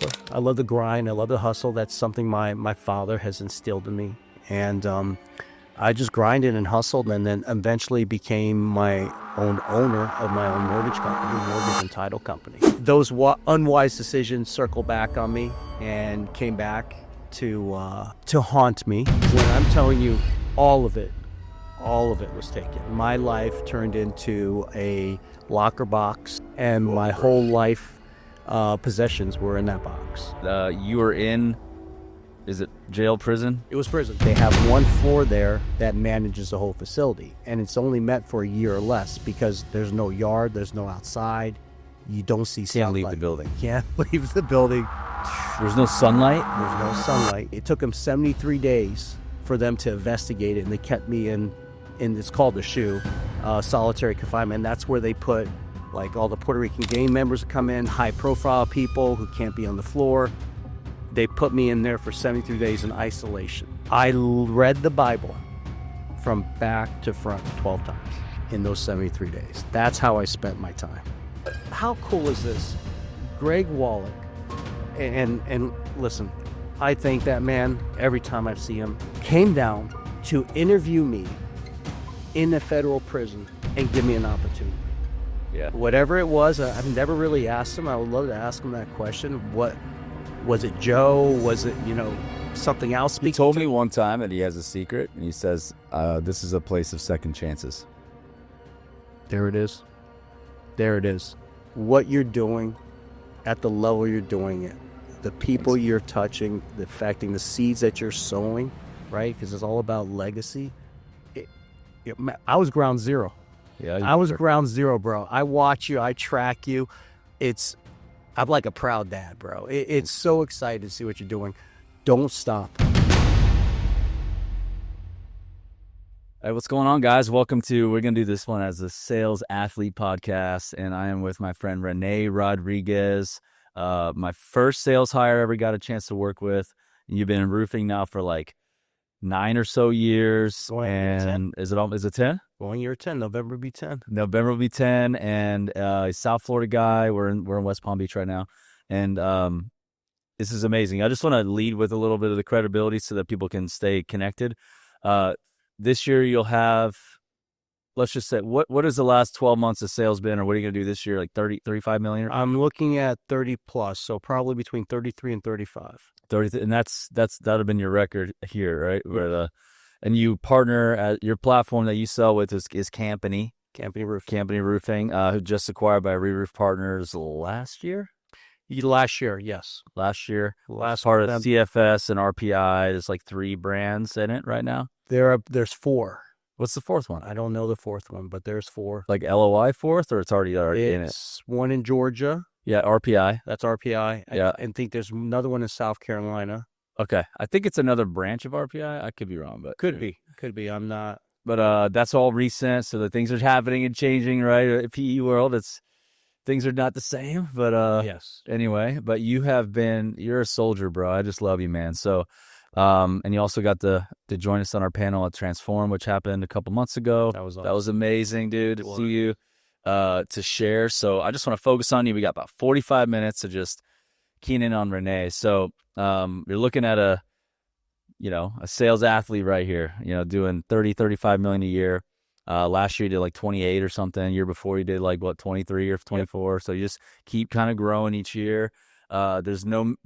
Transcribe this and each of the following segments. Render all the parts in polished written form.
hustler. I love the grind. I love the hustle. That's something my father has instilled in me. And I just grinded and hustled, and then eventually became my own owner of my own mortgage company, mortgage and title company. Those unwise decisions circled back on me and came back to haunt me. When I'm telling you, all of it was taken. My life turned into a locker box, and my whole life possessions were in that box. You were in, is it jail, prison? It was prison. They have one floor there that manages the whole facility, and it's only meant for a year or less because there's no yard, there's no outside. You don't see sunlight. Can't leave the building. Can't leave the building. There's no sunlight? There's no sunlight. It took them 73 days for them to investigate it, and they kept me in it's called the SHU, solitary confinement. That's where they put like all the Puerto Rican gang members come in, high profile people who can't be on the floor. They put me in there for 73 days in isolation. I read the Bible from back to front 12 times in those 73 days. That's how I spent my time. How cool is this? Greg Wallach, and listen, I thank that man every time I see him, came down to interview me in a federal prison and give me an opportunity. Yeah. Whatever it was, I've never really asked him. I would love to ask him that question. What was it, Joe? Was it, something else? He told me one time that he has a secret, and he says, this is a place of second chances. There it is. There it is. What you're doing at the level you're doing it, the people you're touching, the affecting, the seeds that you're sowing, right? Because it's all about legacy. I was ground zero. Yeah, I was ground zero, bro. I watch you. I track you. I'm like a proud dad, bro. It's so exciting to see what you're doing. Don't stop. Hey, what's going on, guys? We're going to do this one as a Sales Athlete podcast, and I am with my friend Renee Rodriguez. My first sales hire I ever got a chance to work with. And you've been in roofing now for like 9 or so years. And is it 10? Going year 10. November will be 10. November will be 10. And he's South Florida guy. We're in West Palm Beach right now. And this is amazing. I just want to lead with a little bit of the credibility so that people can stay connected. This year you'll have, let's just say, what has the last 12 months of sales been, or what are you going to do this year? Like 30, 35 million? I'm looking at 30 plus, so probably between 33 and 35. 30, and that'd have been your record here, right? Where and you partner at your platform that you sell with is Campany Roofing, who just acquired by Re-Roof Partners last year. Last year, yes. Last part of CFS and RPI. There's like 3 brands in it right now. There's 4. What's the 4th one? I don't know the 4th one, but there's 4. Like LOI 4th, or it's already in it? It's one in Georgia. Yeah, RPI. That's RPI. Yeah. I think there's another one in South Carolina. Okay. I think it's another branch of RPI. I could be wrong, but Could be. I'm not. But that's all recent, so the things are happening and changing, right? PE world, things are not the same, but yes. Anyway, but you're a soldier, bro. I just love you, man. So, and you also got to join us on our panel at Transform, which happened a couple months ago. That was awesome. That was amazing, dude, to see you, to share. So I just want to focus on you. We got about 45 minutes to just keen in on Renee. So, you're looking at a sales athlete right here, doing 30, 35 million a year. Last year you did like 28 or something. Year before you did like 23 or 24. Yep. So you just keep kind of growing each year. There's no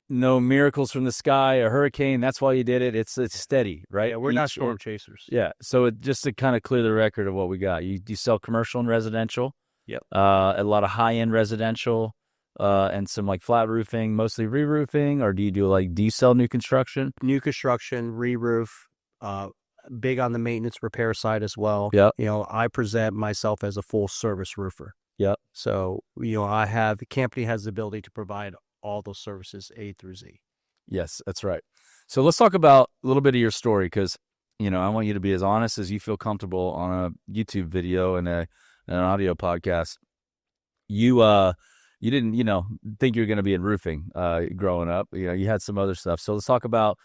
miracles from the sky, a hurricane. That's why you did it. It's steady, right? Yeah, we're not storm chasers. Yeah. So just to kind of clear the record of what we got, you sell commercial and residential. Yep. A lot of high-end residential, and some like flat roofing, mostly re-roofing, or do you sell new construction? New construction, re-roof, big on the maintenance repair side as well. Yeah. I present myself as a full service roofer. Yep. So, the Campany has the ability to provide all those services A through Z. Yes, that's right. So let's talk about a little bit of your story, because, I want you to be as honest as you feel comfortable on a YouTube video and an audio podcast. You didn't, think you're going to be in roofing growing up. You had some other stuff. So let's talk about,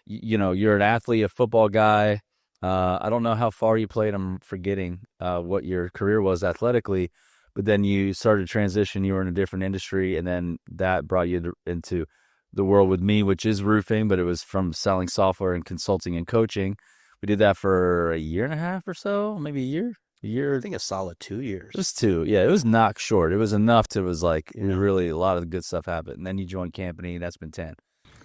you're an athlete, a football guy. I don't know how far you played. I'm forgetting what your career was athletically, but then you started to transition. You were in a different industry, and then that brought you into the world with me, which is roofing, but it was from selling software and consulting and coaching. We did that for a year and a half or so, maybe a year. I think a solid 2 years. It was 2. Yeah, it was not short. It was enough to, was like, really a lot of the good stuff happened. And then you joined Campany, that's been 10.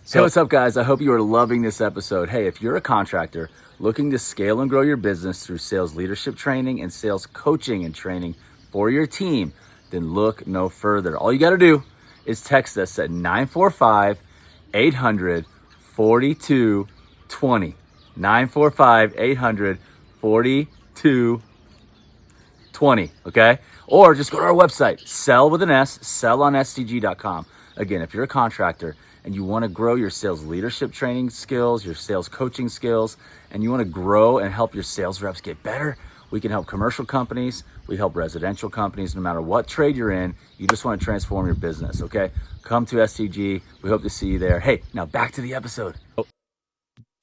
So, hey, what's up, guys? I hope you are loving this episode. Hey, if you're a contractor looking to scale and grow your business through sales leadership training and sales coaching and training for your team, then look no further. All you got to do is text us at 945-800-4220. 945-800-4220. Okay? Or just go to our website, sellontSTG.com. Again, if you're a contractor and you want to grow your sales leadership training skills, your sales coaching skills, and you want to grow and help your sales reps get better, we can help commercial companies. We help residential companies. No matter what trade you're in, you just want to transform your business, okay? Come to STG. We hope to see you there. Hey, now back to the episode.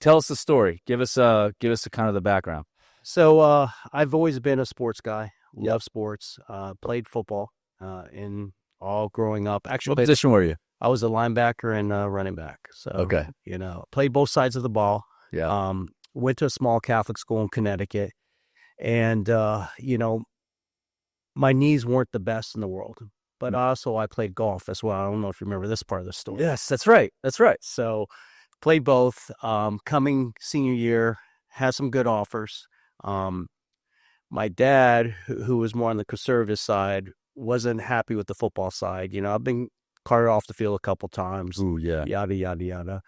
Tell us the story. Give us a kind of the background. So I've always been a sports guy. Love sports. Played football in all growing up. Actually, what position were you? I was a linebacker and running back. So, okay. Played both sides of the ball. Yeah. Went to a small Catholic school in Connecticut. And, my knees weren't the best in the world. But also I played golf as well. I don't know if you remember this part of the story. Yes, that's right. That's right. So played both. Coming senior year, had some good offers. My dad, who was more on the conservative side, wasn't happy with the football side. I've been carted off the field a couple times. Ooh, yeah. Yada, yada, yada.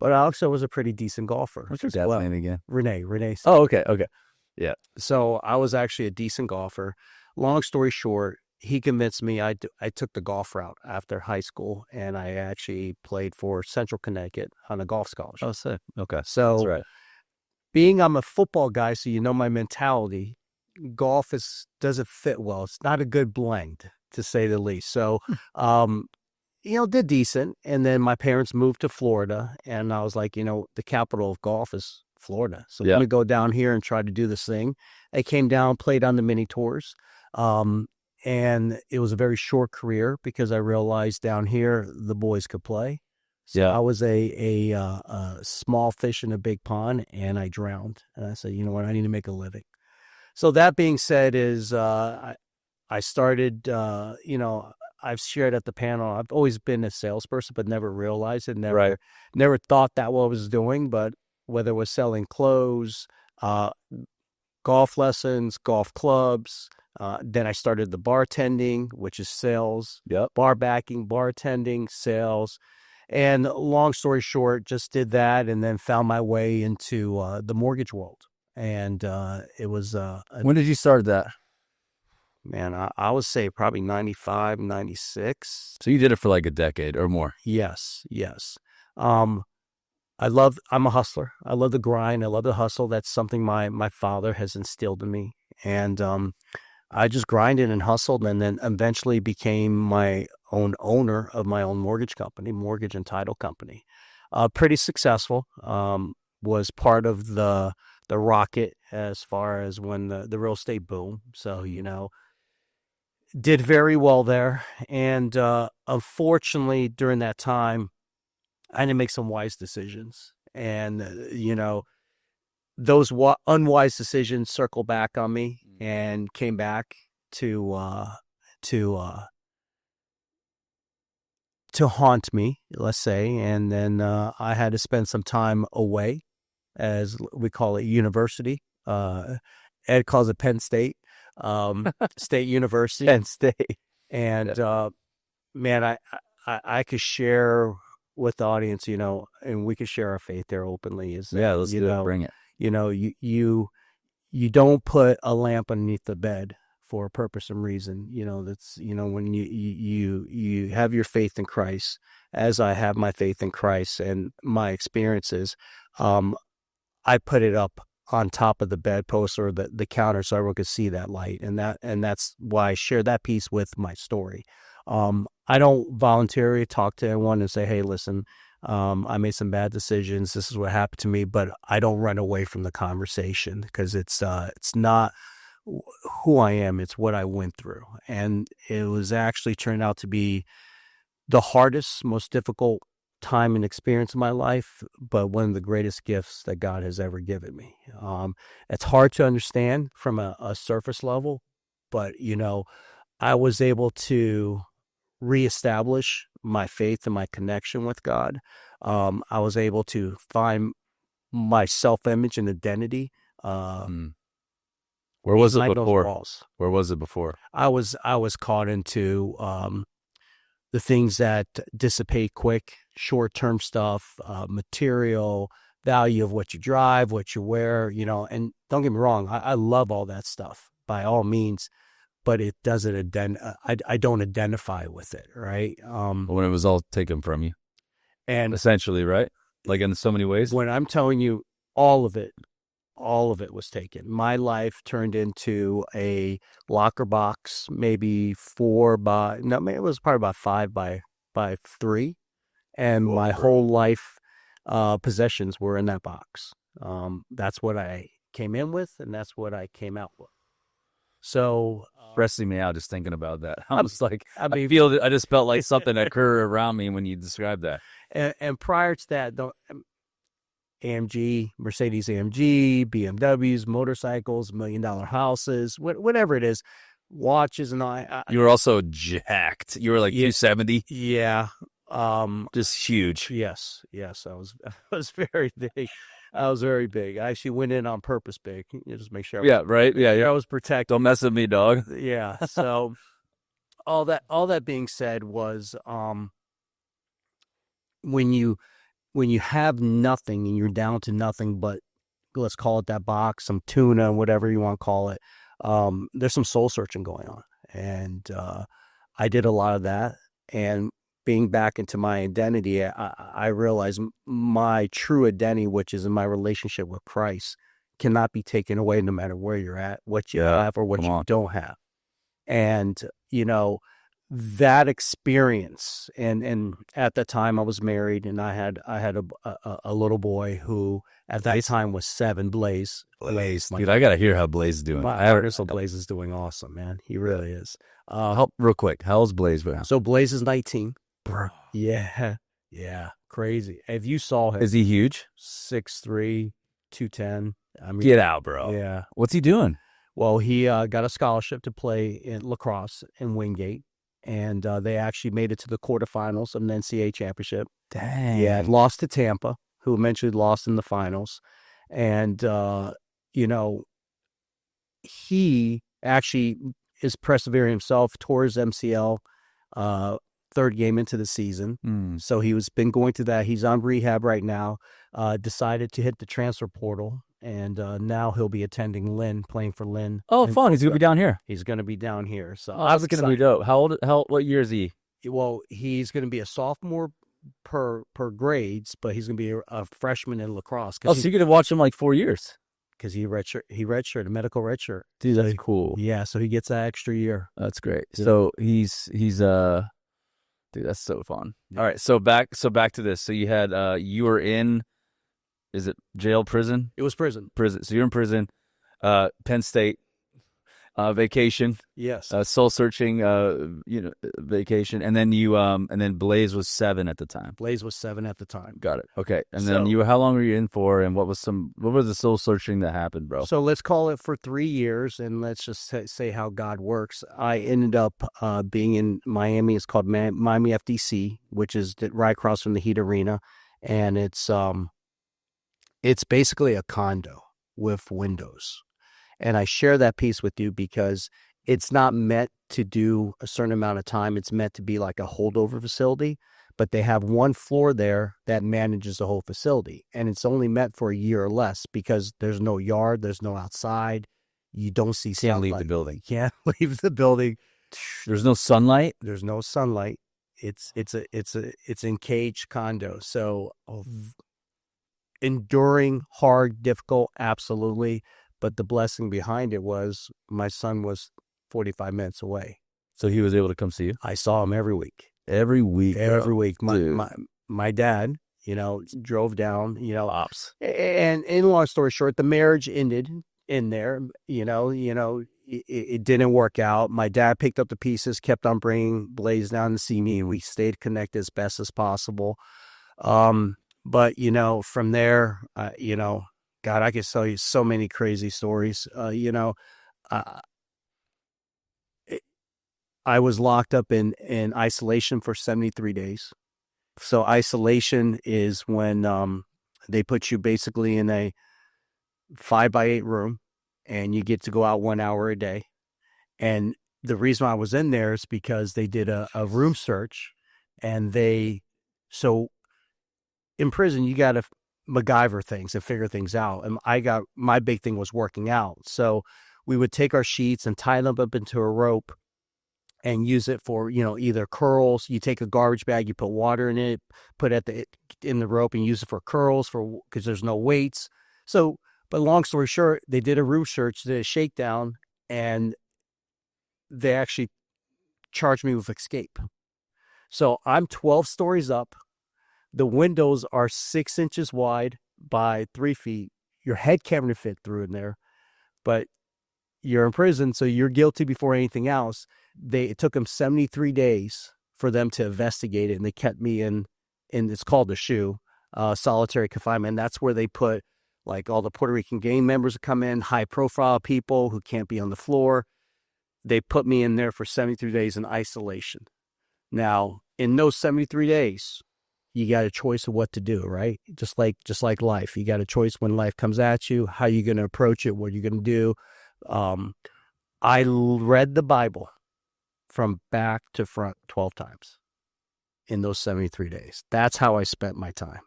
But I also was a pretty decent golfer. What's your dad's name again? Renee. Oh, okay. Yeah. So I was actually a decent golfer. Long story short, he convinced me. I took the golf route after high school, and I actually played for Central Connecticut on a golf scholarship. Oh, sick. Okay. So that's right. Being I'm a football guy, so my mentality, golf doesn't fit well. It's not a good blend, to say the least. So, did decent. And then my parents moved to Florida, and I was like, the capital of golf is Florida. So let me go down here and try to do this thing. I came down, played on the mini tours. And it was a very short career because I realized down here the boys could play. So I was a small fish in a big pond, and I drowned. And I said, you know what, I need to make a living. So that being said is I started, I've shared at the panel, I've always been a salesperson, but never realized it, never thought that what I was doing, but whether it was selling clothes, golf lessons, golf clubs, then I started the bartending, which is sales, bar backing, bartending, sales. And long story short, just did that and then found my way into the mortgage world. And it was... when did you start that? Man, I would say probably 95, 96. So you did it for like a decade or more? Yes. I'm a hustler. I love the grind. I love the hustle. That's something my father has instilled in me. And I just grinded and hustled, and then eventually became my own owner of my own mortgage company, mortgage and title company. Pretty successful. Was part of the rocket as far as when the real estate boom. So, did very well there. And unfortunately, during that time, I had to make some wise decisions. And, those unwise decisions circled back on me and came back to haunt me, let's say. And then I had to spend some time away, as we call it, university. Ed calls it Penn State, State University. Penn State. And man, I could share with the audience, and we could share our faith there openly. Let's do it. Bring it. You don't put a lamp underneath the bed for a purpose and reason. That's when you have your faith in Christ, as I have my faith in Christ and my experiences. I put it up on top of the bedpost or the counter so everyone could see that light, and that's why I share that piece with my story. I don't voluntarily talk to anyone and say, hey, listen, I made some bad decisions. This is what happened to me, but I don't run away from the conversation because it's not who I am. It's what I went through. And it was actually turned out to be the hardest, most difficult time and experience of my life, but one of the greatest gifts that God has ever given me. It's hard to understand from a surface level, but, I was able to reestablish my faith and my connection with God. I was able to find my self-image and identity. Where was it behind those before? walls. Where was it before? I was caught into the things that dissipate quick, short-term stuff, material value of what you drive, what you wear, and don't get me wrong, I love all that stuff by all means, but it doesn't I don't identify with it, right? When it was all taken from you, And essentially, right? Like in so many ways. when I'm telling you all of it was taken. My life turned into a locker box, maybe it was probably about 5 by 3. And my whole life possessions were in that box. That's what I came in with, and that's what I came out with. So Stressing me out just thinking about that. I was like, I mean, I just felt like something occurred around me when you described that. and prior to that, AMG, Mercedes AMG, BMWs, motorcycles, $1 million houses, whatever it is, watches and all. You were also jacked. You were like 270. Yeah. Just huge. Yes. I was very big. I was very big. I actually went in on purpose big. Just make sure. Yeah, right. Yeah. I was protected. Don't mess with me, dog. Yeah. So all that being said was, when you have nothing and you're down to nothing but, let's call it that box, some tuna, whatever you want to call it, there's some soul searching going on. And I did a lot of that. And being back into my identity, I realized my true identity, which is in my relationship with Christ, cannot be taken away no matter where you're at, what you have or what you don't have. And, that experience, and at that time I was married, and I had a little boy who at that time was 7, Blaze. Dude, I gotta hear how Blaze is doing. Blaze is doing awesome, man. He really is. Real quick, how old's Blaze now? So Blaze is 19. Bro. Yeah, crazy. If you saw him, Is he huge? 6'3", 210. I mean, Get out, bro. Yeah. What's he doing? Well, he got a scholarship to play in lacrosse in Wingate, and they actually made it to the quarterfinals of an NCAA championship. Dang. Yeah, lost to Tampa, who eventually lost in the finals. And, he actually is persevering himself, tore his MCL, third game into the season. So he's been going through that. He's on rehab right now, decided to hit the transfer portal. And now he'll be attending Lynn, playing for Lynn. Oh, fun. He's going to be down here. He's going to be down here. So that's going to be dope. What year is he? Well, he's going to be a sophomore per grades, but he's going to be a freshman in lacrosse. So you're going to watch him like 4 years? Because he redshirted, a medical redshirt. Dude, that's cool. Yeah, so he gets that extra year. That's great. So he's dude, that's so fun. Yeah. All right, so back to this. So you had you were in, is it jail, prison? It was prison. So you're in prison, Penn State, vacation. Yes. Soul searching, vacation, and then Blaze was 7 at the time. Blaze was 7 at the time. Got it. Okay, and then how long were you in for, and what was the soul searching that happened, bro? So let's call it for 3 years, and let's just say how God works. I ended up being in Miami. It's called Miami FDC, which is right across from the Heat Arena, and it's basically a condo with windows. And I share that piece with you because it's not meant to do a certain amount of time. It's meant to be like a holdover facility, but they have one floor there that manages the whole facility. And it's only meant for a year or less because there's no yard, there's no outside. You don't see sunlight. Can't leave the building. You can't leave the building. There's no sunlight? There's no sunlight. It's in cage condo. So enduring, hard, difficult, absolutely. But the blessing behind it was my son was 45 minutes away. So he was able to come see you? I saw him every week. Every week? Every week. My dad, drove down, Ops. And in long story short, the marriage ended in there, it didn't work out. My dad picked up the pieces, kept on bringing Blaze down to see me, and we stayed connected as best as possible. But from there, God, I could tell you so many crazy stories. Uh, I was locked up in isolation for 73 days. So isolation is when they put you basically in a 5 by 8 room, and you get to go out 1 hour a day. And the reason I was in there is because they did a room search, and so in prison, you got to MacGyver things and figure things out. And my big thing was working out. So we would take our sheets and tie them up into a rope and use it for, either curls. You take a garbage bag, you put water in it, put it in the rope and use it for curls because there's no weights. So, but long story short, they did a room search, did a shakedown, and they actually charged me with escape. So I'm 12 stories up. The windows are 6 inches wide by 3 feet. Your head can't even fit through in there, but you're in prison, so you're guilty before anything else. It took them 73 days for them to investigate it, and they kept me in it's called the SHU, solitary confinement. That's where they put like all the Puerto Rican gang members that come in, high profile people who can't be on the floor. They put me in there for 73 days in isolation. Now, in those 73 days, you got a choice of what to do, right? Just like life. You got a choice when life comes at you, how you going to approach it, what you're going to do. I read the Bible from back to front 12 times in those 73 days. That's how I spent my time.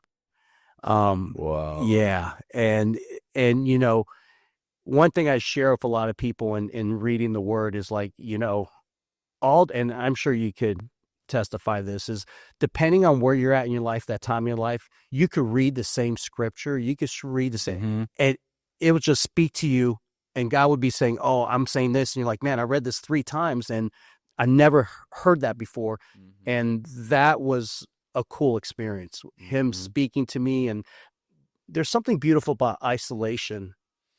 Wow. Yeah. And one thing I share with a lot of people in reading the word is like, and I'm sure you could testify this, is depending on where you're at in your life, that time in your life, you could read the same scripture, you could read the same, and it would just speak to you, and God would be saying, oh, I'm saying this, and you're like, man, I read this 3 times and I never heard that before. And that was a cool experience, him speaking to me. And there's something beautiful about isolation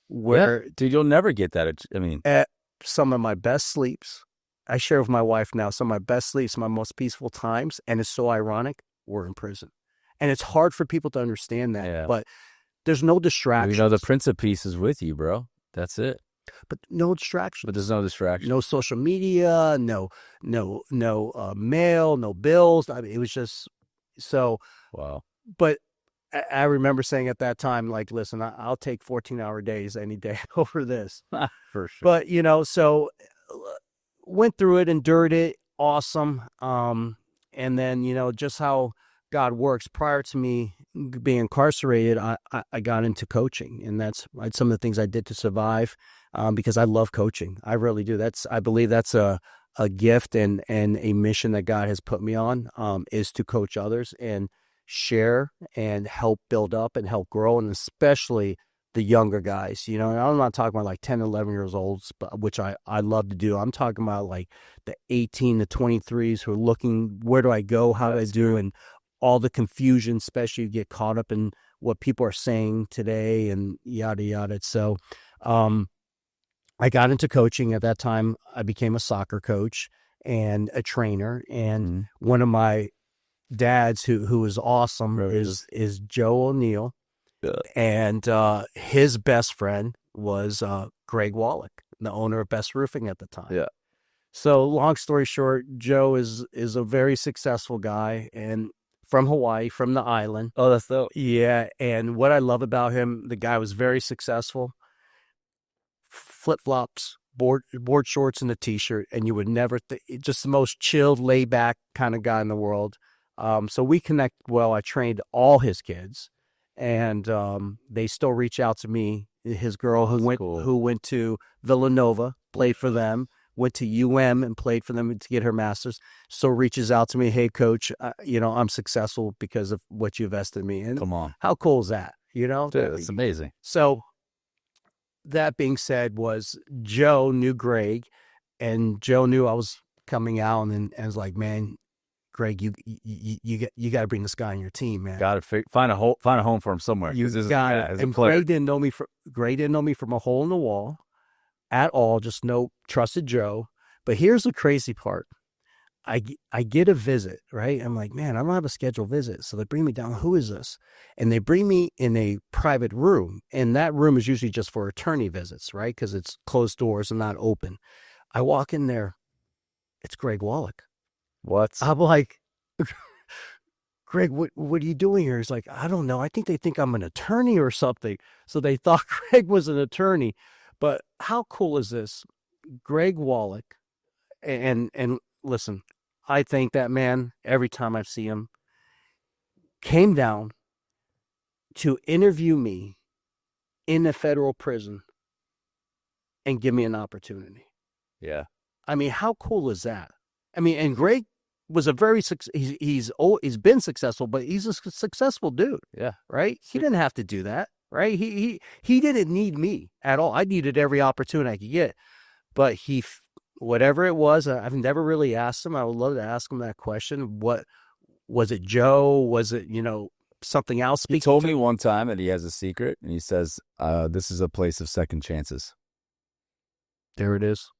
where dude, you'll never get that. I mean, at some of my best sleeps, I share with my wife now, some of my best sleeps, my most peaceful times, and it's so ironic, we're in prison. And it's hard for people to understand that, but there's no distractions. the Prince of Peace is with you, bro. That's it. But no distractions. But there's no distraction. No social media, no mail, no bills. I mean, it was just so. Wow. But I remember saying at that time, like, listen, I'll take 14-hour days any day over this. For sure. But, so went through it, endured it. Awesome. And then, just how God works. Prior to me being incarcerated, I got into coaching, and that's some of the things I did to survive, because I love coaching. I really do. I believe that's a gift and a mission that God has put me on, is to coach others and share and help build up and help grow, and especially the younger guys. And I'm not talking about like 10, 11 years old, which I love to do. I'm talking about like the 18 to 23s who are looking, where do I go? How do I do? And all the confusion, especially you get caught up in what people are saying today and yada, yada. So, I got into coaching. At that time, I became a soccer coach and a trainer. And one of my dads who is awesome is Joe O'Neill. And his best friend was Greg Wallach, the owner of Best Roofing at the time. Yeah. So long story short, Joe is a very successful guy and from Hawaii, from the island. Oh, that's dope. Yeah. And what I love about him, the guy was very successful. Flip-flops, board shorts, and a t-shirt, and you would never just the most chilled, laid-back kind of guy in the world. So we connect well. I trained all his kids, and they still reach out to me. His girl who went to Villanova, played for them, went to and played for them to get her master's, still reaches out to me, hey coach, I'm successful because of what you invested in me. And come on, how cool is that? Dude, it's amazing. So that being said, was Joe knew Greg, and Joe knew I was coming out, and was like, man, Greg, you got to bring this guy on your team, man. Got to find a home for him somewhere. You got it. And Greg didn't know me from a hole in the wall. at all, just no trusted Joe. But here's the crazy part. I get a visit, right? I'm like, man, I don't have a scheduled visit. So they bring me down. Who is this? And they bring me in a private room. And that room is usually just for attorney visits, right? Because it's closed doors and not open. I walk in there. It's Greg Wallach. What? I'm like, Greg, what are you doing here? He's like, I don't know. I think they think I'm an attorney or something. So they thought Greg was an attorney. But how cool is this? Greg Wallach. And listen, I thank that man every time I see him. Came down to interview me in a federal prison and give me an opportunity. Yeah. I mean, how cool is that? I mean, and Greg was a very he's been successful, but he's a successful dude. Yeah. Right? He didn't have to do that, right? He didn't need me at all. I needed every opportunity I could get. But whatever it was, I've never really asked him. I would love to ask him that question. What was it, Joe? Was it, something else? He told me one time that he has a secret, and he says, this is a place of second chances. There it is.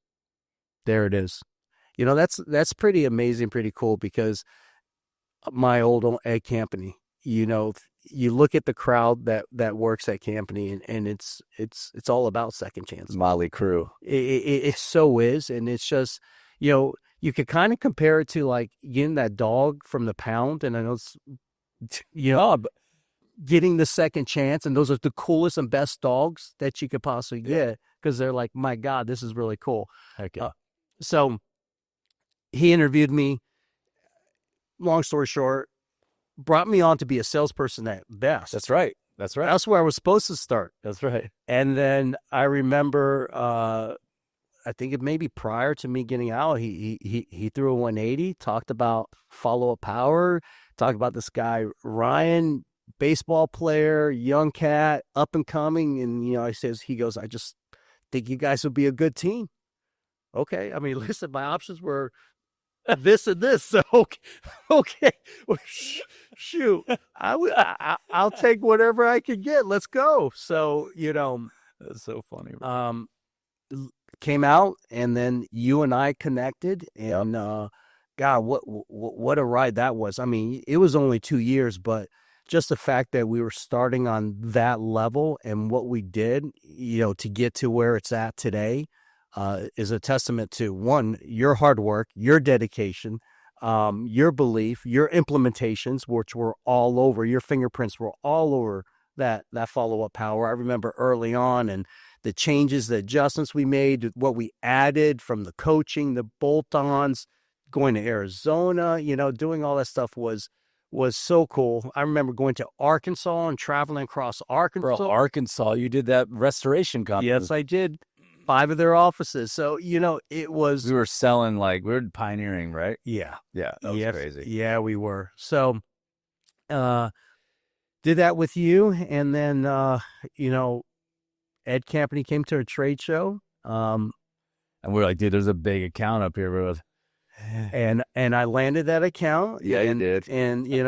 There it is. That's pretty amazing, pretty cool, because my old Ed Campany, you look at the crowd that works at Campany, and it's all about second chances. Motley crew. It so is, and it's just, you could kind of compare it to like getting that dog from the pound, and I know it's, getting the second chance, and those are the coolest and best dogs that you could possibly get, because they're like, my God, this is really cool. Heck yeah. So he interviewed me. Long story short, brought me on to be a salesperson at Best. That's right. That's That's where I was supposed to start. That's right. And then I remember, I think it may be prior to me getting out, he threw a 180, talked about follow-up power, talked about this guy, Ryan, baseball player, young cat, up and coming. And, he goes, I just think you guys would be a good team. Okay. I mean, listen, my options were this and this. So, okay. Well, shoot, I'll take whatever I can get. Let's go. So, that's so funny. Came out, and then you and I connected, and God, what a ride that was. I mean, it was only 2 years, but just the fact that we were starting on that level and what we did, to get to where it's at today, is a testament to, one, your hard work, your dedication, your belief, your implementations, which were all over, your fingerprints were all over that follow-up power. I remember early on, and the changes, the adjustments we made, what we added from the coaching, the bolt-ons, going to Arizona, doing all that stuff was so cool. I remember going to Arkansas and traveling across Arkansas. Bro, Arkansas, you did that restoration company. Yes, I did. 5 of their offices. So, it was... We were selling, we were pioneering, right? Yeah. Yeah, that was crazy. Yeah, we were. So, did that with you. And then, Ed Campany came to a trade show. And we're like, dude, there's a big account up here, bro. And I landed that account. Yeah, you did. And, we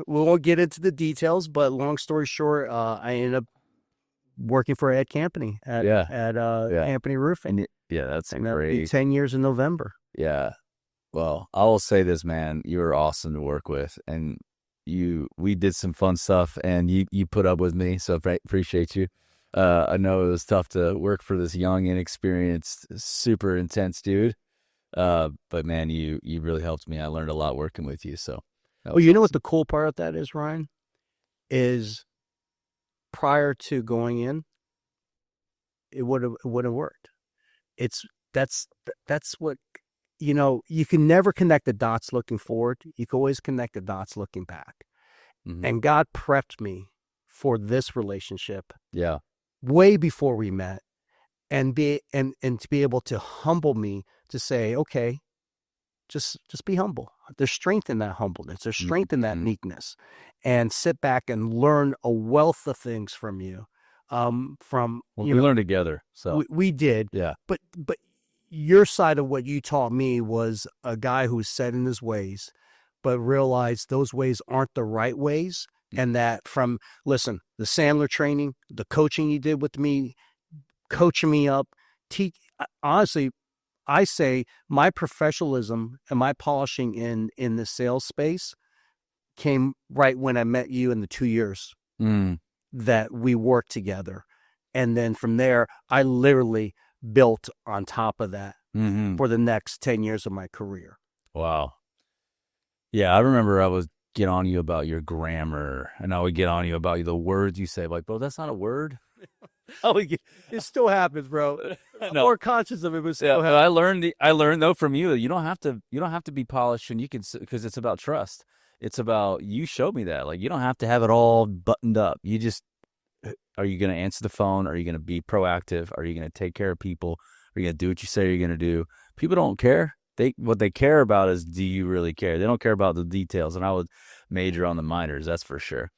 won't get into the details, but long story short, I ended up working for Ed Campany at Campany Roofing. Yeah, that's and great. That'll be 10 years in November. Yeah. Well, I will say this, man, you were awesome to work with, and we did some fun stuff, and you put up with me, so I appreciate you. I know it was tough to work for this young, inexperienced, super intense dude. But man, you really helped me. I learned a lot working with you. So, well, you know what the cool part of that is, Ryan, is prior to going in, it would have worked. That's what, you can never connect the dots looking forward. You can always connect the dots looking back. Mm-hmm. And God prepped me for this relationship. Yeah. Way before we met, and to be able to humble me to say, okay, just be humble. There's strength in that humbleness. There's strength in that meekness, and sit back and learn a wealth of things from you. We learned together. So we did. Yeah. But your side of what you taught me was a guy who's set in his ways, but realized those ways aren't the right ways. And that the Sandler training, the coaching you did with me, coaching me up, honestly, I say my professionalism and my polishing in the sales space came right when I met you in the 2 years Mm. that we worked together. And then from there, I literally built on top of that Mm-hmm. for the next 10 years of my career. Wow. Yeah, I remember I would get on you about your grammar, and I would get on you about the words you say. Like, bro, that's not a word. Oh, it still happens, bro. I'm No. more conscious of it, but Yeah, still but happens. I learned though from you. You don't have to be polished, and you can, because it's about trust. It's about, you showed me that. Like, you don't have to have it all buttoned up. You just, are you going to answer the phone? Are you going to be proactive? Are you going to take care of people? Are you going to do what you say you're going to do? People don't care. What they care about is, do you really care? They don't care about the details. And I would major on the minors, that's for sure.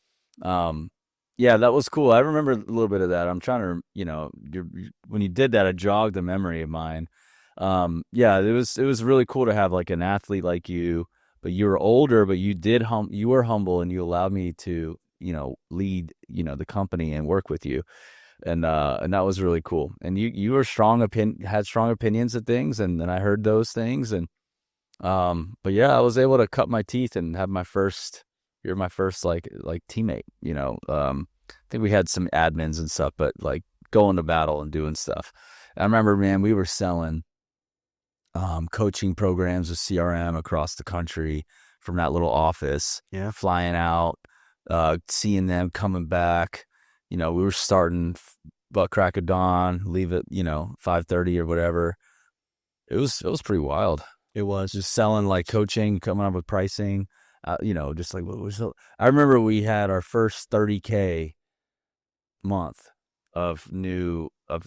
Yeah, that was cool. I remember a little bit of that. I'm trying to, when you did that, it jogged a memory of mine. Yeah, it was really cool to have like an athlete like you, but you were older, but you were humble, and you allowed me to, lead, the company and work with you. And that was really cool. And you were had strong opinions of things, and then I heard those things. And but yeah, I was able to cut my teeth and have you're my first like teammate, I think we had some admins and stuff, but like going to battle and doing stuff. I remember, man, we were selling coaching programs with CRM across the country from that little office. Yeah. Flying out, seeing them coming back. We were starting butt crack of dawn, leave at 5:30 or whatever. It was pretty wild. It was. Just selling like coaching, coming up with pricing. Just like what was. I remember we had our first 30K month of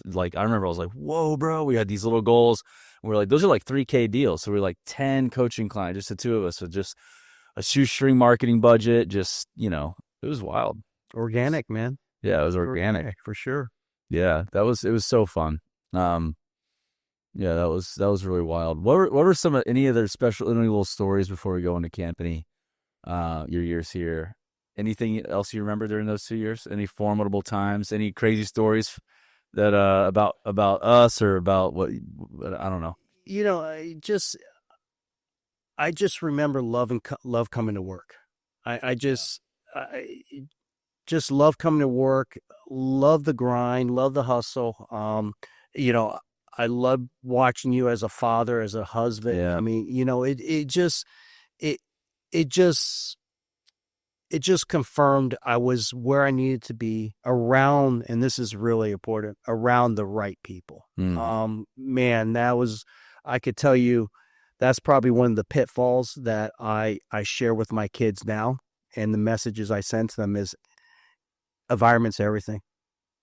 like, I remember I was like, whoa, bro, we had these little goals. And we're like, those are like 3K deals. So we're like 10 coaching clients, just the two of us, with just a shoestring marketing budget. Just, it was wild. Organic, man. Yeah, it was organic for sure. Yeah, it was so fun. Yeah, that was really wild. What were any little stories before we go into Campany? Your years here. Anything else you remember during those 2 years? Any formidable times? Any crazy stories that about us, or about what? I don't know. I just remember love coming to work. I just love coming to work, love the grind, love the hustle. I love watching you as a father, as a husband. Yeah. I mean, it it just it just confirmed I was where I needed to be around, and this is really important, around the right people. Man, I could tell you, that's probably one of the pitfalls that I share with my kids now. And the messages I send to them is, environment's everything.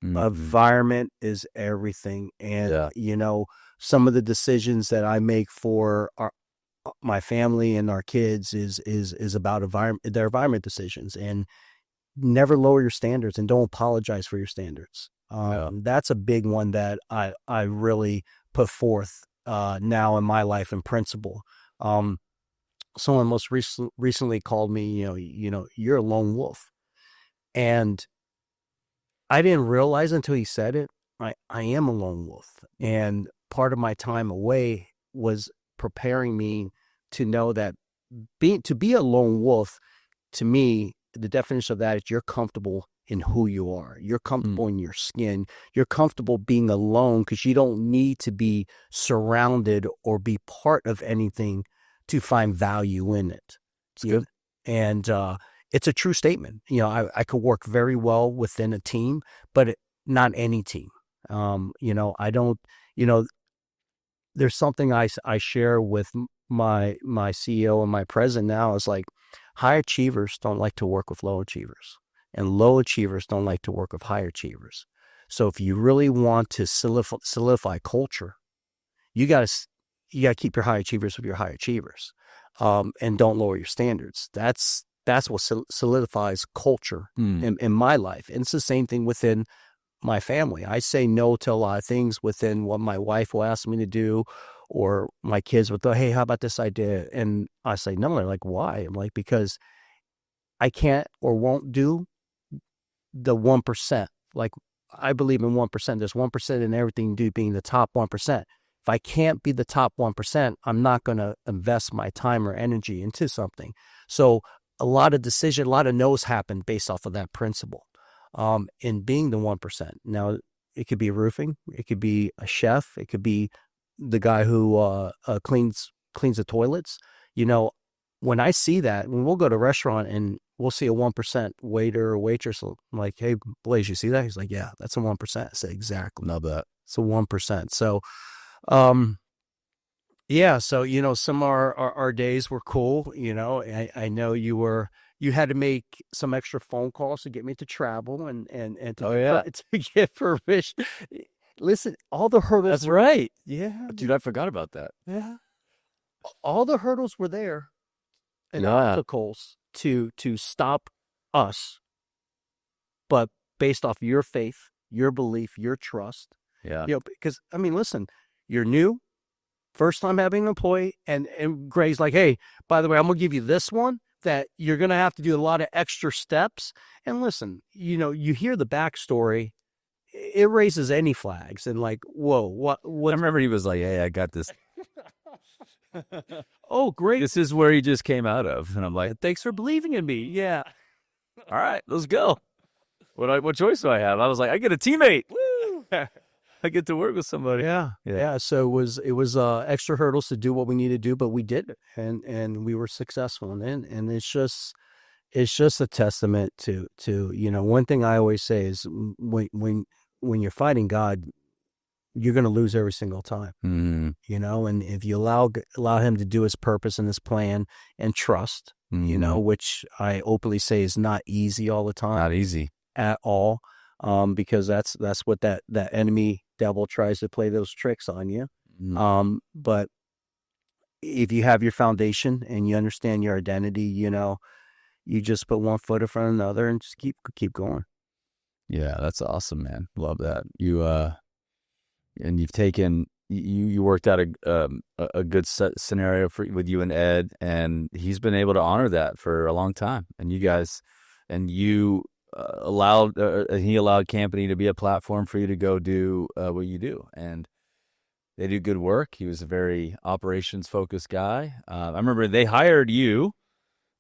Environment is everything. And, some of the decisions that I make for my family and our kids is about their environment decisions. And never lower your standards, and don't apologize for your standards. That's a big one that I really put forth now in my life and principle. Someone most recently called me, you're a lone wolf. And I didn't realize until he said it, I am a lone wolf. And part of my time away was preparing me to know that to be a lone wolf, to me, the definition of that is you're comfortable in who you are. You're comfortable in your skin. You're comfortable being alone because you don't need to be surrounded or be part of anything to find value in it. It's good. And it's a true statement. I could work very well within a team, but not any team. I don't, there's something I share with my CEO and my president now, is like, high achievers don't like to work with low achievers, and low achievers don't like to work with high achievers. So if you really want to solidify culture, you got to keep your high achievers with your high achievers, and don't lower your standards. That's what solidifies culture in my life. And it's the same thing within my family. I say no to a lot of things within what my wife will ask me to do, or my kids will go, hey, how about this idea? And I say no. They're like, why? I'm like, because I can't or won't do the 1%. Like, I believe in 1%. There's 1% in everything you do, being the top 1%. If I can't be the top 1%, I'm not going to invest my time or energy into something. So a lot of no's happen based off of that principle. In being the 1%. Now, it could be roofing, it could be a chef, it could be the guy who cleans the toilets. When I see that, when we'll go to a restaurant and we'll see a 1% waiter or waitress, I'm like, hey, Blaze, you see that? He's like, yeah, that's a 1%. I said, exactly. Love that. It's a 1%. So, yeah. So, some of our days were cool. I know you had to make some extra phone calls to get me to travel and to get permission. Listen, all the hurdles. That's right. Yeah. Dude, I forgot about that. Yeah. All the hurdles were there and Yeah. obstacles to stop us, but based off your faith, your belief, your trust. Yeah. Because listen, you're new, first time having an employee, and Gray's like, hey, by the way, I'm gonna give you this one that you're gonna have to do a lot of extra steps. And listen, you hear the backstory, it raises any flags, and like, whoa, what? I remember he was like, hey, I got this. Oh, great. This is where he just came out of. And I'm like, thanks for believing in me. Yeah. All right, let's go. What choice do I have? I was like, I get a teammate. Woo! I get to work with somebody. Yeah. So it was extra hurdles to do what we need to do, but we did it, and we were successful. And it's just a testament to one thing I always say is when you're fighting God, you're going to lose every single time. Mm-hmm. And if you allow him to do his purpose and his plan and trust, which I openly say is not easy all the time. Not easy at all. Because that's what that enemy devil tries to play those tricks on you. Mm-hmm. But if you have your foundation and you understand your identity, you just put one foot in front of another and just keep going. Yeah, that's awesome, man. Love that. You and you've taken you worked out a good scenario with you and Ed, and he's been able to honor that for a long time. And you guys, and you allowed he allowed Campany to be a platform for you to go do what you do, and they do good work. He was a very operations focused guy. I remember they hired you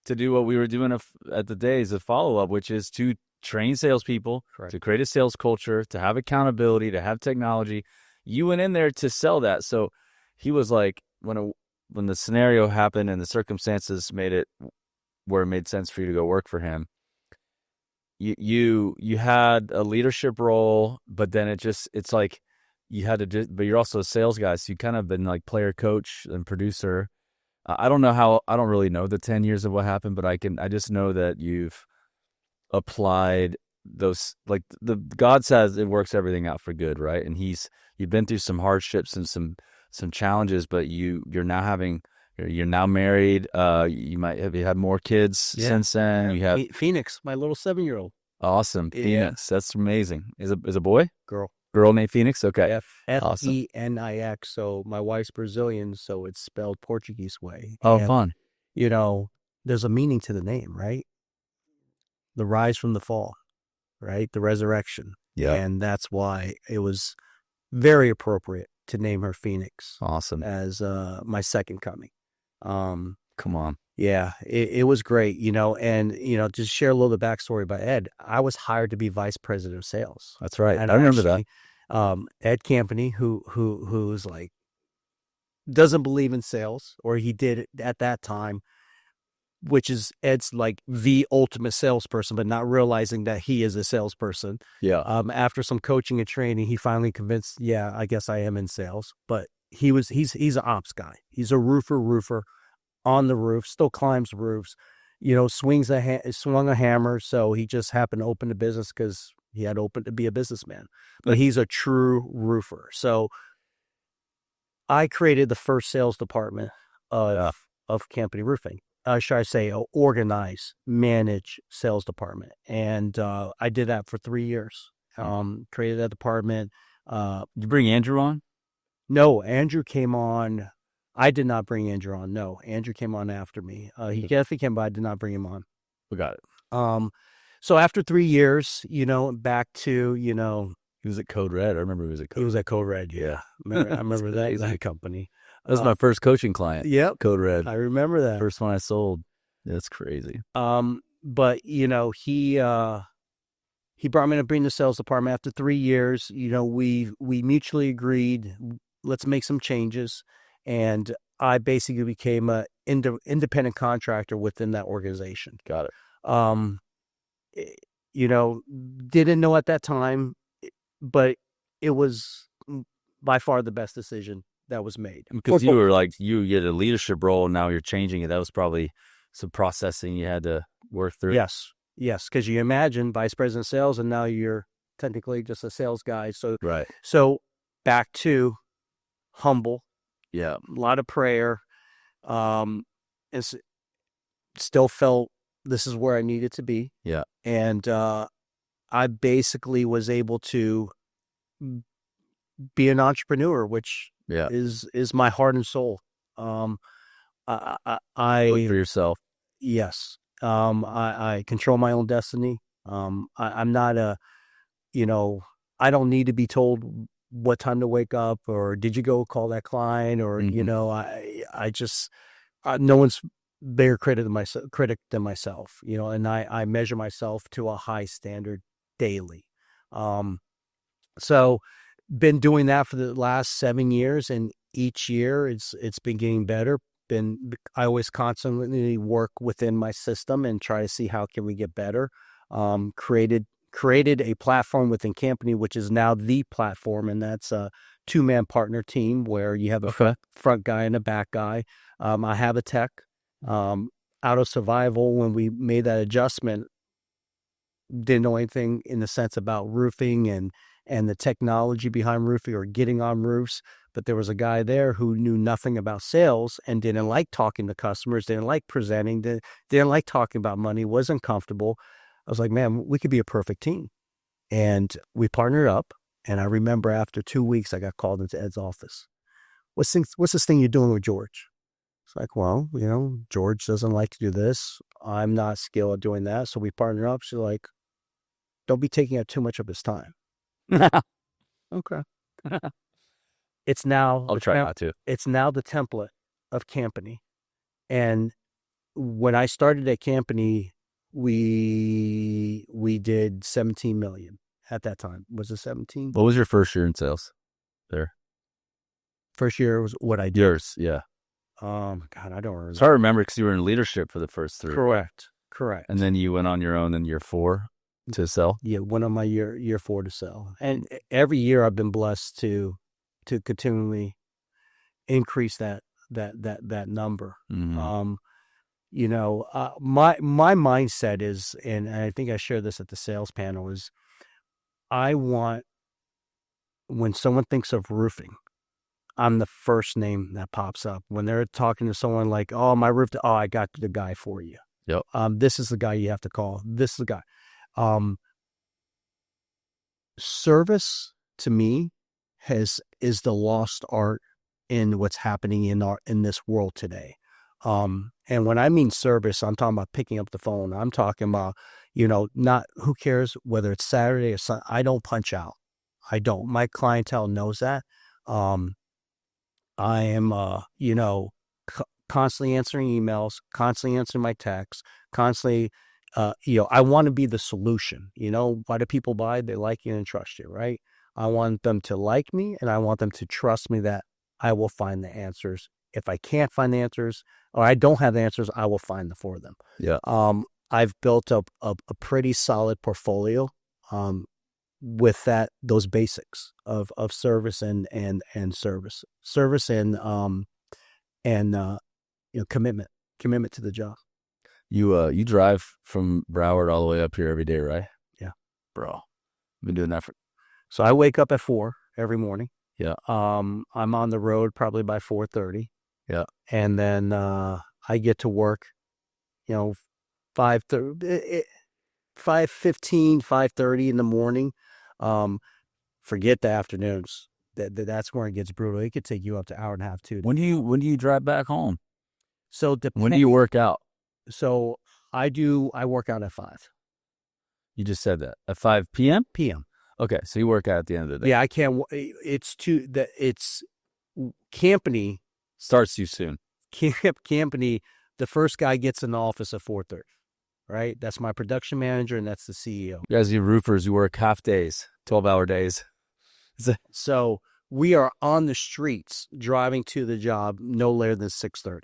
to do what we were doing at the days of follow up, which is to train salespeople, Correct. to create a sales culture, to have accountability, to have technology. You went in there to sell that. So he was like, when the scenario happened and the circumstances made it where it made sense for you to go work for him, you had a leadership role, but then it's like you had to but you're also a sales guy, so you kind of been like player coach and producer. I don't really know the 10 years of what happened, but I just know that you've applied those, like God says it works everything out for good, right? And you've been through some hardships and some challenges, but you're now married. You might have had more kids since then. You have Phoenix, my little 7-year-old. Awesome. Phoenix. That's amazing. Is a boy? Girl named Phoenix. Okay. F-E-N-I-X. So my wife's Brazilian, so it's spelled Portuguese way. Oh, fun. There's a meaning to the name, right? The rise from the fall, right? The resurrection. Yeah. And that's why it was very appropriate to name her Phoenix. Awesome. As my second coming. Come on. Yeah, it was great, and, just share a little bit of backstory about Ed. I was hired to be vice president of sales. That's right. And I remember that. Ed Campany, who's like, doesn't believe in sales, or he did at that time, which is Ed's like the ultimate salesperson, but not realizing that he is a salesperson. Yeah. After some coaching and training, he finally convinced, yeah, I guess I am in sales, but he's an ops guy. He's a roofer on the roof, still climbs roofs, swung a hammer. So he just happened to open the business because he had opened to be a businessman, but he's a true roofer. So I created the first sales department of Campany Roofing. Should I say, organize, manage sales department. And I did that for 3 years. Created that department. Did you bring Andrew on? No, Andrew came on. I did not bring Andrew on. No, Andrew came on after me. He definitely came, but I did not bring him on. We got it. So after 3 years, back to, He was at Code Red. I remember he was at He Code was at Code Red. Yeah, I remember that company. That was my first coaching client. Yep, Code Red. I remember that. First one I sold. That's crazy. But he brought me to bring the sales department after 3 years. We mutually agreed, let's make some changes, and I basically became a independent contractor within that organization. Got it. Didn't know at that time, but it was by far the best decision that was made. Because you were like, you get a leadership role, and now you're changing it. That was probably some processing you had to work through. Yes, because you imagine vice president of sales, and now you're technically just a sales guy. So, right. So back to humble. Yeah. A lot of prayer. And still felt this is where I needed to be. Yeah. And I basically was able to be an entrepreneur, which is my heart and soul. I Look for yourself. Yes. I control my own destiny. I'm not I don't need to be told what time to wake up, or did you go call that client, or, I just, no one's bigger critic than myself, and I measure myself to a high standard daily. So been doing that for the last 7 years, and each year it's been getting better. I always constantly work within my system and try to see how can we get better. Created a platform within Campany, which is now the platform, and that's a 2-man partner team where you have a front guy and a back guy. I have a tech. Out of survival, when we made that adjustment, didn't know anything in the sense about roofing and the technology behind roofing or getting on roofs, but there was a guy there who knew nothing about sales and didn't like talking to customers, didn't like presenting, didn't like talking about money, wasn't comfortable. I was like, man, we could be a perfect team. And we partnered up. And I remember after 2 weeks, I got called into Ed's office. What's this thing you're doing with George? It's like, well, George doesn't like to do this. I'm not skilled at doing that. So we partnered up. She's like, don't be taking up too much of his time. Okay. It's now. I'll try not to. It's now the template of Campany. And when I started at Campany, we did 17 million at that time. Was it 17? What was your first year in sales there? First year was what I did. Yours, yeah. God, I don't remember. It's hard to remember because you were in leadership for the first 3. Correct. And then you went on your own in year 4 to sell? Yeah, went on my year 4 to sell. And every year I've been blessed to continually increase that number. Mm-hmm. My mindset is, and I think I shared this at the sales panel, is I want, when someone thinks of roofing, I'm the first name that pops up. When they're talking to someone like, oh, my roof, I got the guy for you. Yep. This is the guy you have to call. This is the guy. Service to me is the lost art in what's happening in this world today. And when I mean service, I'm talking about picking up the phone. I'm talking about, not, who cares whether it's Saturday or Sunday. I don't punch out. I don't. My clientele knows that. I am, constantly answering emails, constantly answering my texts, constantly, I want to be the solution. Why do people buy? They like you and trust you, right? I want them to like me, and I want them to trust me that I will find the answers. If I can't find the answers, or I don't have the answers, I will find them for them. Yeah. I've built up a pretty solid portfolio with those basics of service and service and commitment to the job. You drive from Broward all the way up here every day, right? Yeah, bro. I've been doing that So I wake up at 4 every morning. Yeah. I'm on the road probably by 4:30. Yeah. And then I get to work, 5:30, 5:15, 5:30 in the morning. Forget the afternoons. That's where it gets brutal. It could take you up to 1.5 to 2. When do you drive back home? So when do you work out? So I work out at 5. You just said that at 5 p.m. p.m. Okay, so you work out at the end of the day. Yeah, I can't. It's Campany. Starts too soon. Campany. The first guy gets in the office at 4:30. Right, that's my production manager, and that's the CEO. You guys, you roofers, you work half days, 12-hour days. So we are on the streets driving to the job no later than 6:30.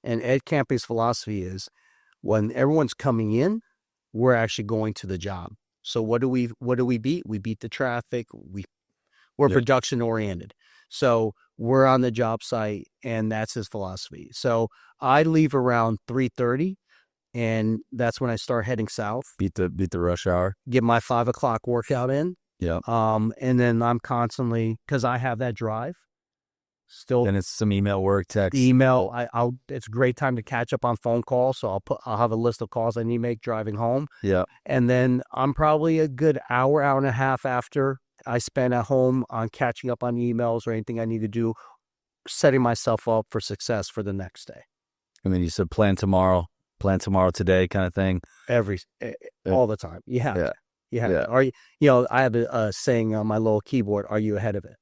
And Ed Campany's philosophy is, when everyone's coming in, we're actually going to the job. So what do we beat? We beat the traffic. We're production oriented. So we're on the job site, and that's his philosophy. So I leave around 3:30. And that's when I start heading south. Beat the rush hour. Get my 5 o'clock workout in. Yeah. And then I'm constantly, because I have that drive. Still. Then it's some email work, text. Email. It's a great time to catch up on phone calls. So I'll have a list of calls I need to make driving home. Yeah. And then I'm probably a good hour and a half after I spend at home on catching up on emails or anything I need to do, setting myself up for success for the next day. And then you said plan tomorrow today kind of thing. All the time. You have to. You have to. Are you, I have a saying on my little keyboard, are you ahead of it?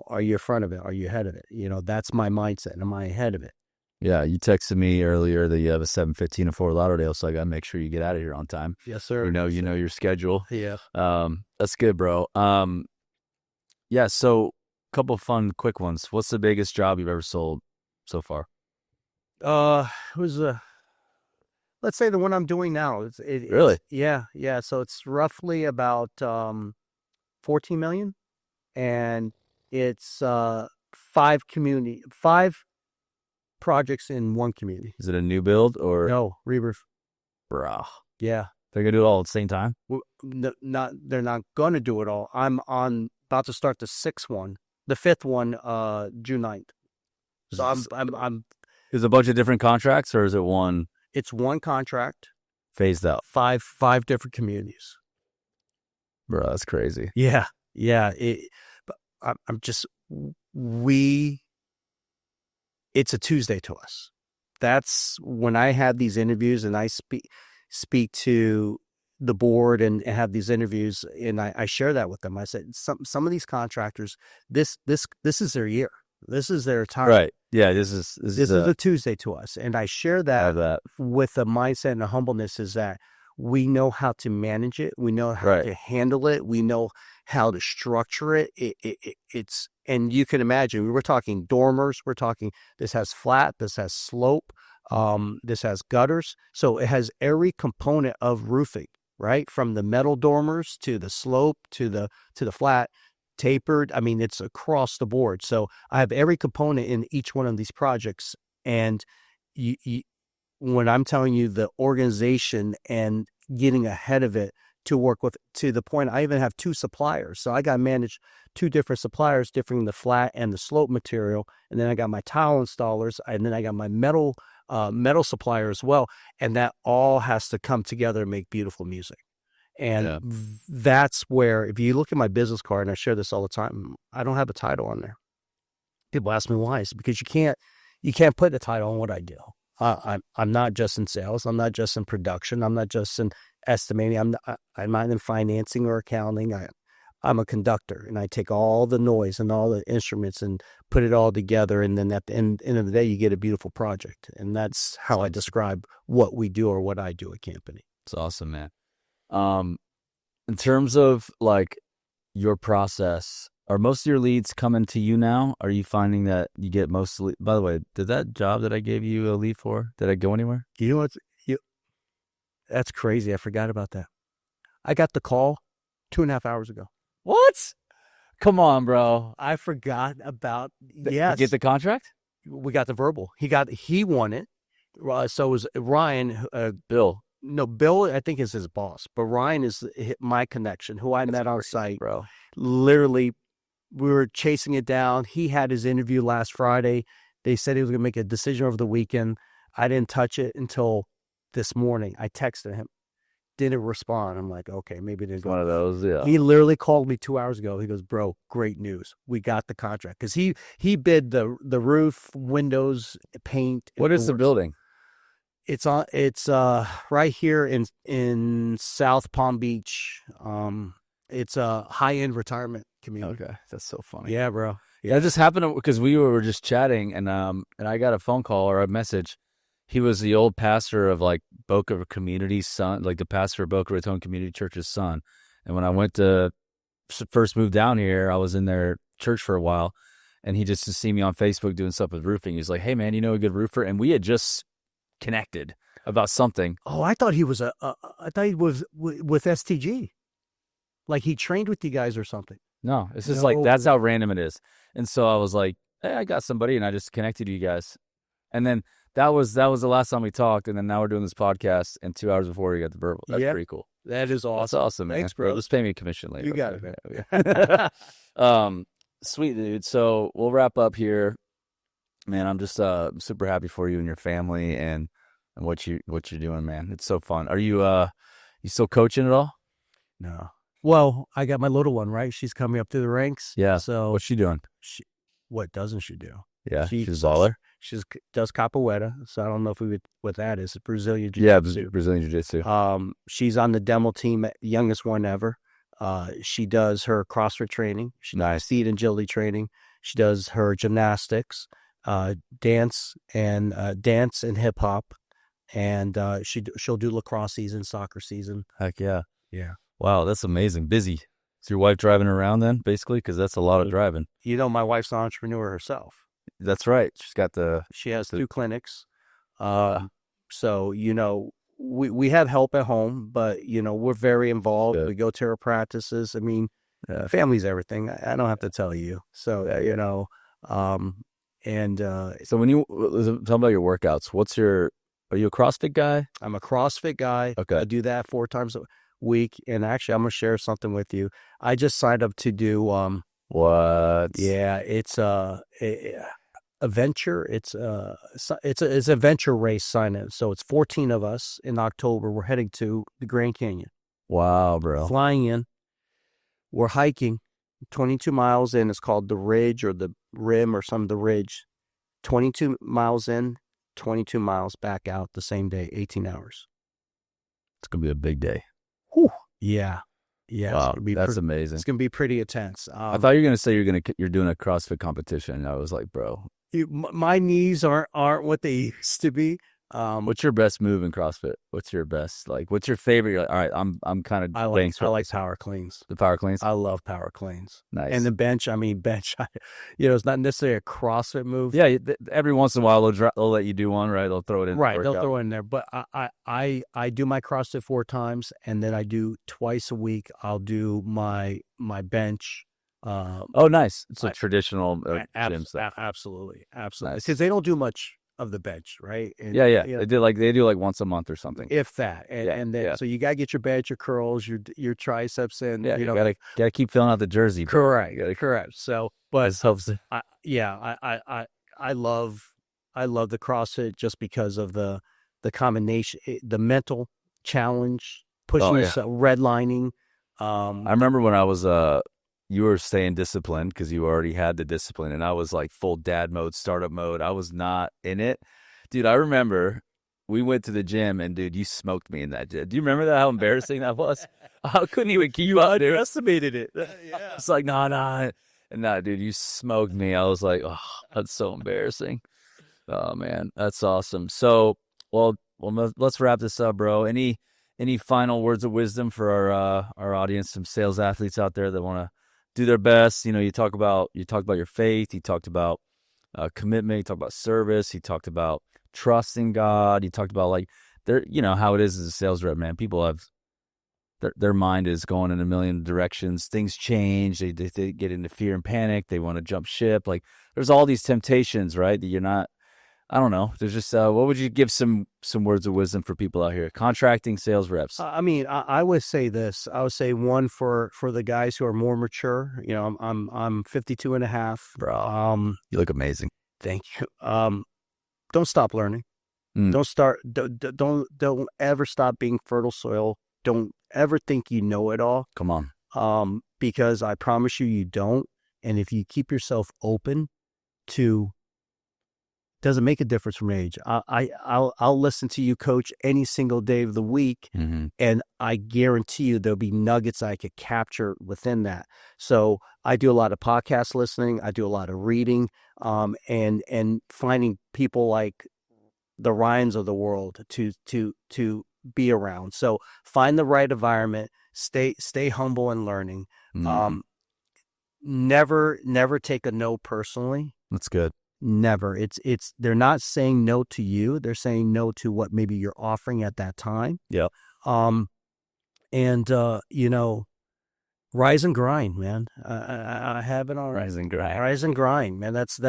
Are you in front of it? Are you ahead of it? That's my mindset. Am I ahead of it? Yeah, you texted me earlier that you have a 7:15 in Fort Lauderdale, so I got to make sure you get out of here on time. Yes, sir. You know your schedule. Yeah. That's good, bro. Yeah, so a couple of fun, quick ones. What's the biggest job you've ever sold so far? It was let's say the one I'm doing now. Really? Yeah. So it's roughly about 14 million, and it's 5 projects in one community. Is it a new build or no re-roof? Bro. Yeah. They're gonna do it all at the same time? They're not gonna do it all. I'm about to start the 5th one, June 9th. So I'm. Is it a bunch of different contracts, or is it one? It's one contract, phased out. 5 different communities. Bro, that's crazy. Yeah. It's a Tuesday to us. That's when I have these interviews and I speak to the board and have these interviews, and I share that with them. I said, some of these contractors, this is their year. This is their time. Right. Yeah. This is a Tuesday to us. And I share that with a mindset and a humbleness, is that we know how to manage it. We know how to handle it. We know how to structure it. It's, and you can imagine, we're talking dormers. We're talking, this has flat, this has slope, this has gutters. So it has every component of roofing, right? From the metal dormers to the slope to the flat, tapered. I mean, it's across the board. So I have every component in each one of these projects. And when I'm telling you the organization and getting ahead of it to work with, to the point I even have 2 suppliers. So I got to manage 2 different suppliers, differing the flat and the slope material. And then I got my tile installers, and then I got my metal supplier as well. And that all has to come together and make beautiful music. And that's where, if you look at my business card, and I share this all the time, I don't have a title on there. People ask me why. It's because you can't put a title on what I do. I'm not just in sales. I'm not just in production. I'm not just in estimating. I'm not in financing or accounting. I'm a conductor, and I take all the noise and all the instruments and put it all together. And then at the end of the day, you get a beautiful project. And that's how I describe what we do, or what I do at Campany. It's awesome, man. In terms of like your process, are most of your leads coming to you now? Are you finding that you get mostly, by the way, did that job that I gave you a lead for, did I go anywhere? You know that's crazy. I forgot about that. I got the call 2.5 hours ago. What? Come on, bro. I forgot about, You get the contract? We got the verbal. He won it. So it was Ryan, Bill. No, Bill, I think, is his boss, but Ryan is my connection, who I met on site. Bro. Literally, we were chasing it down. He had his interview last Friday. They said he was going to make a decision over the weekend. I didn't touch it until this morning. I texted him, didn't respond. I'm like, okay, maybe there's one of those. Yeah. He literally called me 2 hours ago. He goes, bro, great news. We got the contract. Because he bid the roof, windows, paint. What is the building? It's right here in South Palm Beach. It's a high-end retirement community. Okay, that's so funny. Yeah, bro. Yeah, it just happened because we were just chatting, and I got a phone call or a message. He was the old pastor of like Boca Community's son, like the pastor of Boca Raton Community Church's son. And when I went to first moved down here, I was in their church for a while, and he just to see me on Facebook doing stuff with roofing. He's like, "Hey, man, you know a good roofer?" And we had just connected about something. Oh, I thought he was I thought he was with STG. Like he trained with you guys or something. No, it's just like that's how random it is. And so I was like, "Hey, I got somebody," and I just connected you guys. And then that was the last time we talked, and then now we're doing this podcast, and 2 hours before we got the verbal. That's pretty cool. That is awesome. That's awesome, man. Thanks, bro. Let's pay me a commission later. You got it, man. Sweet, dude. So we'll wrap up here, man. I'm just super happy for you and your family and what you're doing, man. It's so fun. Are you you still coaching at all? No. Well, I got my little one, right? She's coming up through the ranks. Yeah. So what's she doing? What doesn't she do? Yeah, she's a baller. She does capoeira. So I don't know what that is. Brazilian Jiu-Jitsu. Yeah, Brazilian Jiu-Jitsu. She's on the demo team, youngest one ever. She does her CrossFit training. She does speed and agility training. She does her gymnastics, dance and hip hop, and she'll do lacrosse season, soccer season. Heck yeah. Yeah. Wow, that's amazing. Busy. Is your wife driving around then, basically? Because that's a lot of driving. You know, my wife's an entrepreneur herself. That's right. She has 2 clinics. So, you know, we have help at home, but, you know, we're very involved. Good. We go to her practices. I mean, family's everything. I don't have to tell you. So, you know, so when you talk about your workouts, are you a CrossFit guy? I'm a CrossFit guy. Okay. I do that 4 times a week. And actually, I'm going to share something with you. I just signed up to do, what? Yeah, it's a venture. It's a venture race sign up. So it's 14 of us in October. We're heading to the Grand Canyon. Wow, bro. Flying in. We're hiking 22 miles in. It's called the Ridge or the Rim or the Ridge. 22 miles in, 22 miles back out the same day, 18 hours. It's going to be a big day. Whew. Yeah. Yeah. Wow, that's amazing. It's going to be pretty intense. I thought you were going to say you're doing a CrossFit competition. And I was like, bro. My knees aren't what they used to be. What's your best move in CrossFit? What's your best, like, what's your favorite? You're like, all right, I'm kind of I like power cleans. The power cleans? I love power cleans. Nice. And the bench, you know, it's not necessarily a CrossFit move. Yeah, every once in a while they'll let you do one, right? They'll throw it in. Right, they'll throw it in there. But I do my CrossFit 4 times, and then I do twice a week. I'll do my bench. Oh, nice. It's a traditional gym stuff. Absolutely. Nice. Because they don't do much of the bench, right? And, yeah. You know, they do like once a month or something. If that. And then so you gotta get your bench, your curls, your triceps in. Yeah, you know, gotta keep filling out the jersey. Correct. So, but helps. I love the CrossFit just because of the combination, the mental challenge, pushing yourself, redlining. I remember when I was you were staying disciplined because you already had the discipline, and I was like full dad mode, startup mode. I was not in it, dude. I remember we went to the gym, and dude, you smoked me in that gym. Do you remember that? How embarrassing that was? I couldn't even keep you out. Underestimated it. Yeah. It's like nah, dude, you smoked me. I was like, oh, that's so embarrassing. Oh man, that's awesome. So, well, let's wrap this up, bro. Any final words of wisdom for our audience, some sales athletes out there that want to do their best? You know, you talked about your faith. You talked about commitment. You talked about service. You talked about trusting God. You talked about like you know how it is as a sales rep, man. People have their mind is going in a million directions. Things change. They get into fear and panic. They want to jump ship. Like there's all these temptations, right? That you're not. I don't know. There's just what would you give some words of wisdom for people out here contracting sales reps? I mean, I would say this. I would say one for the guys who are more mature. You know, I'm 52 and a half. Bro, you look amazing. Thank you. Don't stop learning. Don't ever stop being fertile soil. Don't ever think you know it all. Come on. Because I promise you don't. And if you keep yourself open to doesn't make a difference from age. I'll listen to you coach any single day of the week, and I guarantee you there'll be nuggets I could capture within that. So I do a lot of podcast listening. I do a lot of reading, and finding people like the Ryans of the world to be around. So find the right environment. Stay humble and learning. Never take a no personally. That's good. Never. It's they're not saying no to you. They're saying no to what maybe you're offering at that time. Yeah. And rise and grind, man. I have it on Rise and grind. Rise and grind, man. That's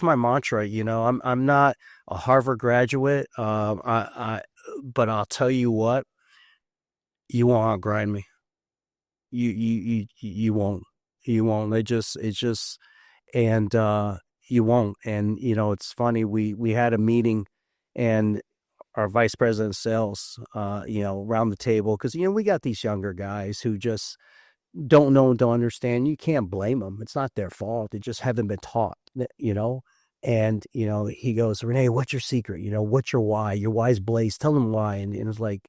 my mantra. I'm not a Harvard graduate. But I'll tell you what, you won't outgrind me. You won't. You won't. It's just, and you won't. And it's funny. We had a meeting, and our vice president of sales, around the table, because we got these younger guys who just don't know and don't understand. You can't blame them. It's not their fault. They just haven't been taught. And he goes, Renee, what's your secret? What's your why? Your why's Blaze. Tell them why. And it's like,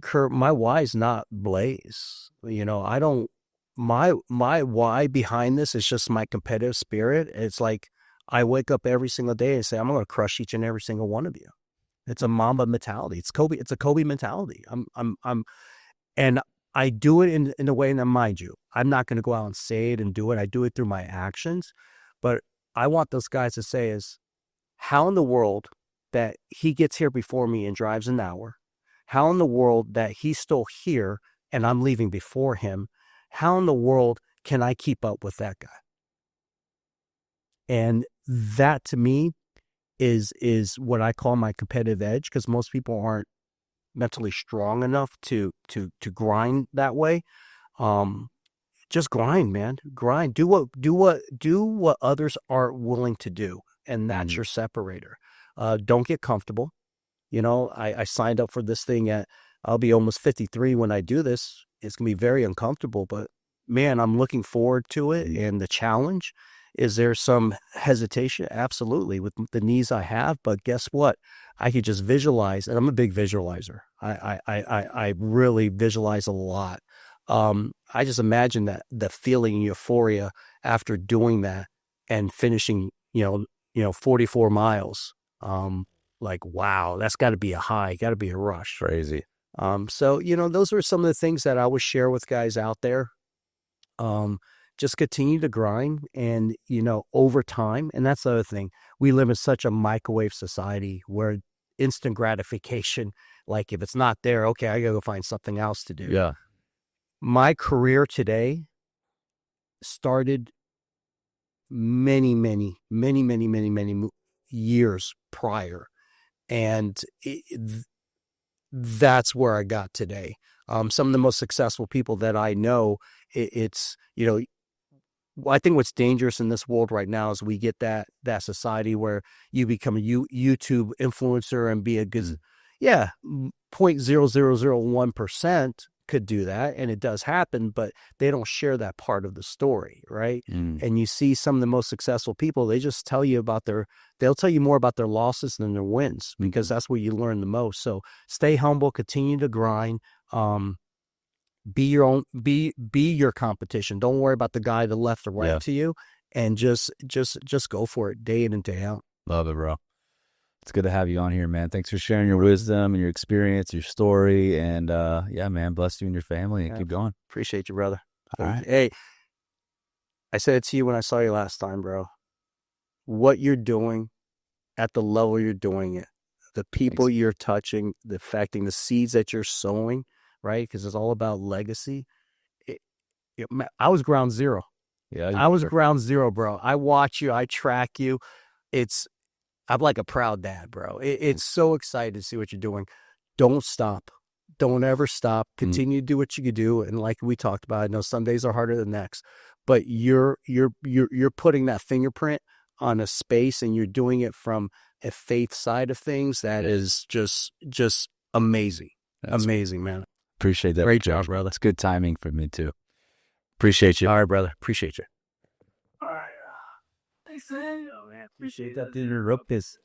Kurt, my why's not Blaze. I don't. My why behind this is just my competitive spirit. It's like I wake up every single day and say, I'm going to crush each and every single one of you. It's a Mamba mentality. It's Kobe. It's a Kobe mentality. And I do it in a way that, mind you, I'm not going to go out and say it and do it. I do it through my actions. But I want those guys to say is, how in the world that he gets here before me and drives an hour? How in the world that he's still here and I'm leaving before him? How in the world can I keep up with that guy? And that to me is what I call my competitive edge, because most people aren't mentally strong enough to grind that way. Just grind, man. Grind. Do what others aren't willing to do, and that's your separator. Don't get comfortable. I signed up for this thing I'll be almost 53 when I do this. It's going to be very uncomfortable, but man, I'm looking forward to it and the challenge. Is there some hesitation? Absolutely, with the knees I have, but guess what? I could just visualize, and I'm a big visualizer. I really visualize a lot. I just imagine that the feeling euphoria after doing that and finishing, 44 miles. Like, wow, that's got to be a high, got to be a rush. Crazy. So, those are some of the things that I would share with guys out there. Just continue to grind, and, over time. And that's the other thing. We live in such a microwave society where instant gratification, like if it's not there, okay, I got to go find something else to do. Yeah. My career today started many years prior. And that's where I got today. Some of the most successful people that I know, I think what's dangerous in this world right now is we get that society where you become a YouTube influencer and be a good, 0.0001% could do that. And it does happen, but they don't share that part of the story. Right. And you see some of the most successful people, they just tell you they'll tell you more about their losses than their wins, because that's where you learn the most. So stay humble, continue to grind, be your competition. Don't worry about the guy to the left or right to you, and just go for it day in and day out. Love it, bro. It's good to have you on here, man. Thanks for sharing your wisdom and your experience, your story, and man, bless you and your family, and keep going. Appreciate you, brother. All right. Hey, I said it to you when I saw you last time, bro. What you're doing at the level you're doing it, the people you're touching, the affecting, the seeds that you're sowing, right? Because it's all about legacy. I was ground zero. Yeah, I was ground zero, bro. I watch you. I track you. I'm like a proud dad, bro. It's so exciting to see what you're doing. Don't stop. Don't ever stop. Continue to do what you can do. And like we talked about, I know some days are harder than next, but you're putting that fingerprint on a space, and you're doing it from a faith side of things that is just amazing. Amazing, man. Appreciate that. Great job, brother. It's good timing for me too. Appreciate you. All right, brother. Appreciate you. All right. Thanks, man. Appreciate that to interrupt this.